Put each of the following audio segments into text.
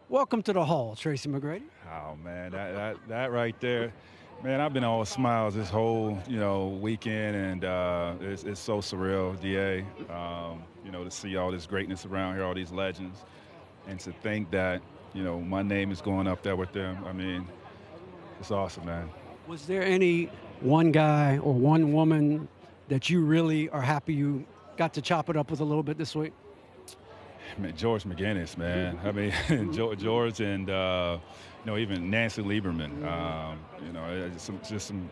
Welcome to the Hall, Tracy McGrady. Oh man, that right there, man. I've been all smiles this whole weekend, and it's so surreal, Da. To see all this greatness around here, all these legends, and to think that my name is going up there with them. I mean, it's awesome, man. Was there any one guy or one woman that you really are happy you got to chop it up with a little bit this week? Man, George McGinnis, man. I mean, George and even Nancy Lieberman. Just some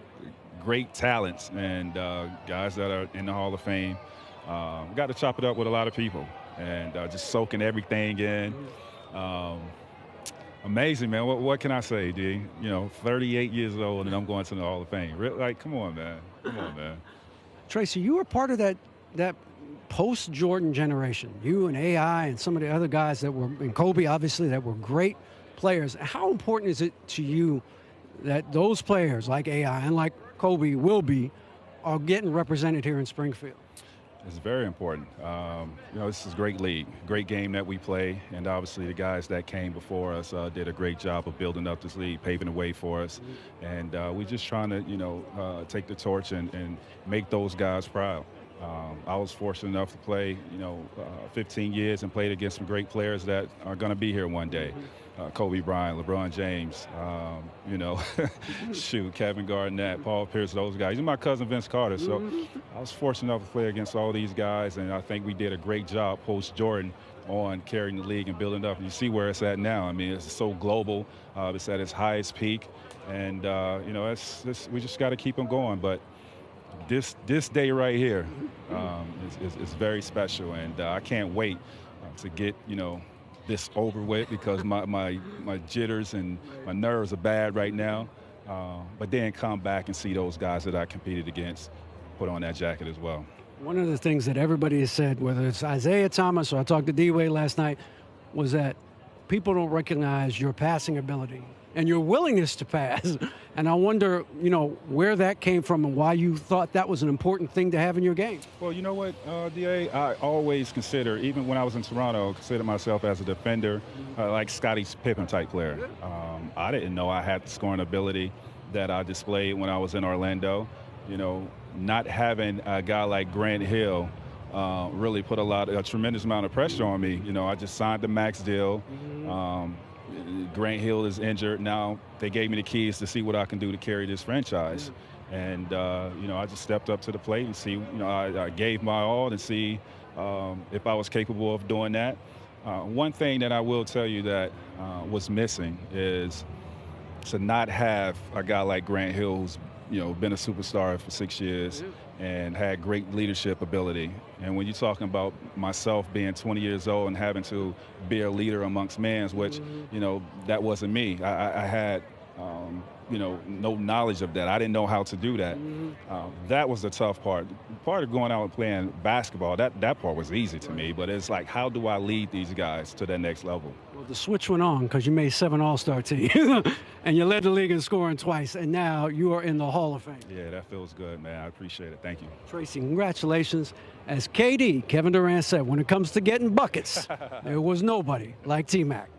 great talents and guys that are in the Hall of Fame. Got to chop it up with a lot of people and just soaking everything in. Amazing, man. What can I say, D? 38 years old and I'm going to the Hall of Fame. Like, come on, man. Come on, man. Tracy, you were part of that post-Jordan generation. You and AI and some of the other guys that were, and Kobe, obviously, that were great players. How important is it to you that those players like AI and like Kobe will be are getting represented here in Springfield? It's very important. This is a great league, great game that we play, and obviously the guys that came before us did a great job of building up this league, paving the way for us, and we're just trying to, take the torch and make those guys proud. I was fortunate enough to play, 15 years and played against some great players that are going to be here one day. Kobe Bryant, LeBron James, Kevin Garnett, Paul Pierce, those guys. Even my cousin Vince Carter. So I was fortunate enough to play against all these guys, and I think we did a great job post-Jordan on carrying the league and building it up. And you see where it's at now. I mean, it's so global. It's at its highest peak, and we just got to keep them going. But this day right here is very special, and I can't wait to get this over with because my jitters and my nerves are bad right now. But then come back and see those guys that I competed against put on that jacket as well. One of the things that everybody has said, whether it's Isaiah Thomas or I talked to D-Way last night, was that people don't recognize your passing ability and your willingness to pass. And I wonder, where that came from and why you thought that was an important thing to have in your game. Well, you know what, DA, I always consider, even when I was in Toronto, consider myself as a defender, like Scottie Pippen type player. I didn't know I had the scoring ability that I displayed when I was in Orlando. Not having a guy like Grant Hill really put a tremendous amount of pressure on me. I just signed the max deal. Grant Hill is injured. Now they gave me the keys to see what I can do to carry this franchise. And, I just stepped up to the plate and see, I gave my all to see if I was capable of doing that. One thing that I will tell you that was missing is to not have a guy like Grant Hill who's, been a superstar for 6 years and had great leadership ability. And when you're talking about myself being 20 years old and having to be a leader amongst men, which, that wasn't me. I had, no knowledge of that. I didn't know how to do that. That was the tough part. Part of going out and playing basketball, that part was easy to me, but it's like, how do I lead these guys to that next level? Well, the switch went on because you made 7 All-Star teams, and you led the league in scoring twice, and now you are in the Hall of Fame. Yeah, that feels good, man. I appreciate it. Thank you. Tracy, congratulations. As KD, Kevin Durant said, when it comes to getting buckets, there was nobody like T-Mac.